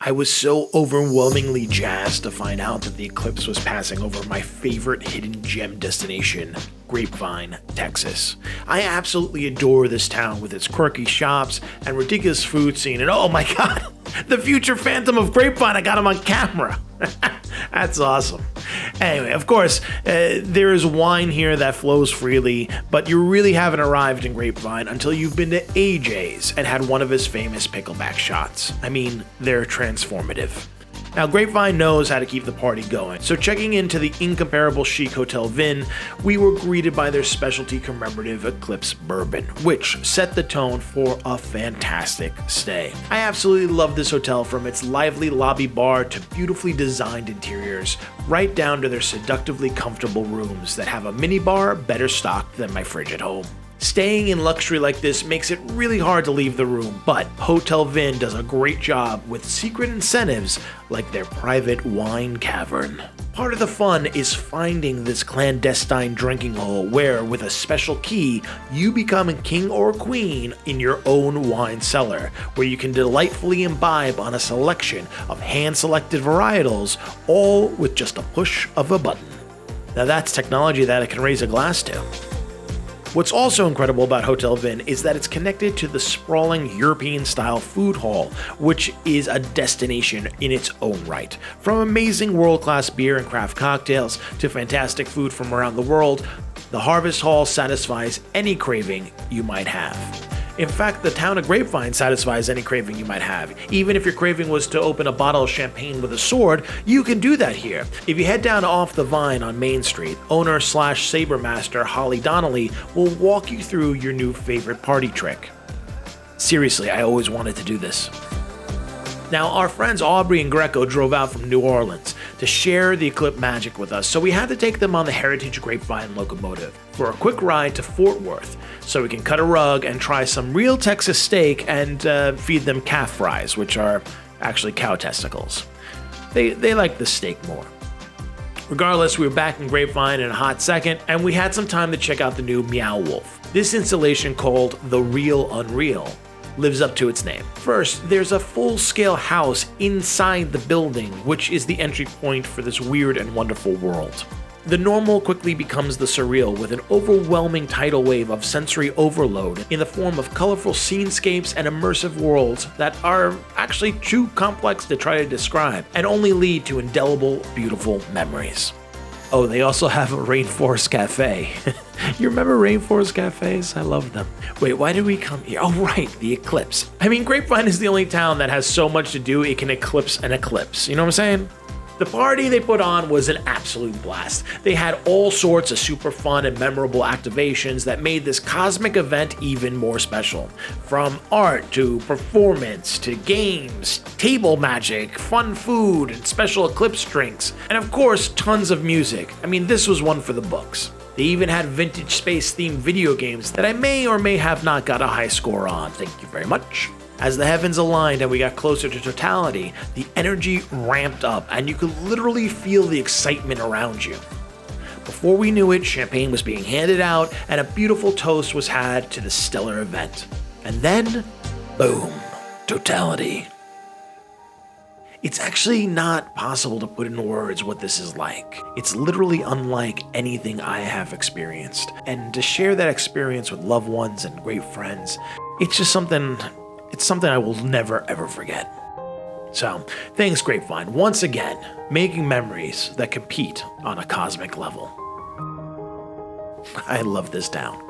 I was so overwhelmingly jazzed to find out that the eclipse was passing over my favorite hidden gem destination, Grapevine, Texas. I absolutely adore this town with its quirky shops and ridiculous food scene, and oh my god, the future Phantom of Grapevine, I got him on camera. That's awesome. Anyway, of course, there is wine here that flows freely, but you really haven't arrived in Grapevine until you've been to AJ's and had one of his famous pickleback shots. I mean, they're transformative. Now, Grapevine knows how to keep the party going, so checking into the incomparable chic Hotel Vin, we were greeted by their specialty commemorative Eclipse bourbon, which set the tone for a fantastic stay. I absolutely love this hotel, from its lively lobby bar to beautifully designed interiors, right down to their seductively comfortable rooms that have a minibar better stocked than my fridge at home. Staying in luxury like this makes it really hard to leave the room, but Hotel Vin does a great job with secret incentives like their private wine cavern. Part of the fun is finding this clandestine drinking hole where, with a special key, you become a king or queen in your own wine cellar, where you can delightfully imbibe on a selection of hand-selected varietals, all with just a push of a button. Now that's technology that I can raise a glass to. What's also incredible about Hotel Vin is that it's connected to the sprawling European-style food hall, which is a destination in its own right. From amazing world-class beer and craft cocktails to fantastic food from around the world, the Harvest Hall satisfies any craving you might have. In fact, the town of Grapevine satisfies any craving you might have. Even if your craving was to open a bottle of champagne with a sword, you can do that here. If you head down Off the Vine on Main Street, owner/sabermaster Holly Donnelly will walk you through your new favorite party trick. Seriously, I always wanted to do this. Now, our friends Aubrey and Greco drove out from New Orleans to share the Eclipse magic with us, so we had to take them on the Heritage Grapevine locomotive for a quick ride to Fort Worth, so we can cut a rug and try some real Texas steak and feed them calf fries, which are actually cow testicles. They like the steak more. Regardless, we were back in Grapevine in a hot second, and we had some time to check out the new Meow Wolf. This installation, called The Real Unreal, lives up to its name. First, there's a full-scale house inside the building, which is the entry point for this weird and wonderful world. The normal quickly becomes the surreal, with an overwhelming tidal wave of sensory overload in the form of colorful scenescapes and immersive worlds that are actually too complex to try to describe and only lead to indelible, beautiful memories. Oh, they also have a Rainforest Cafe. You remember Rainforest Cafes? I love them. Wait, why did we come here? Oh, right, the eclipse. I mean, Grapevine is the only town that has so much to do it can eclipse an eclipse. You know what I'm saying? The party they put on was an absolute blast. They had all sorts of super fun and memorable activations that made this cosmic event even more special. From art to performance to games, table magic, fun food, and special eclipse drinks, and of course, tons of music. I mean, this was one for the books. They even had vintage space-themed video games that I may or may have not got a high score on. Thank you very much. As the heavens aligned and we got closer to totality, the energy ramped up and you could literally feel the excitement around you. Before we knew it, champagne was being handed out and a beautiful toast was had to the stellar event. And then, boom, totality. It's actually not possible to put in words what this is like. It's literally unlike anything I have experienced. And to share that experience with loved ones and great friends, it's something I will never ever forget. So, thanks Grapevine, once again, making memories that compete on a cosmic level. I love this town.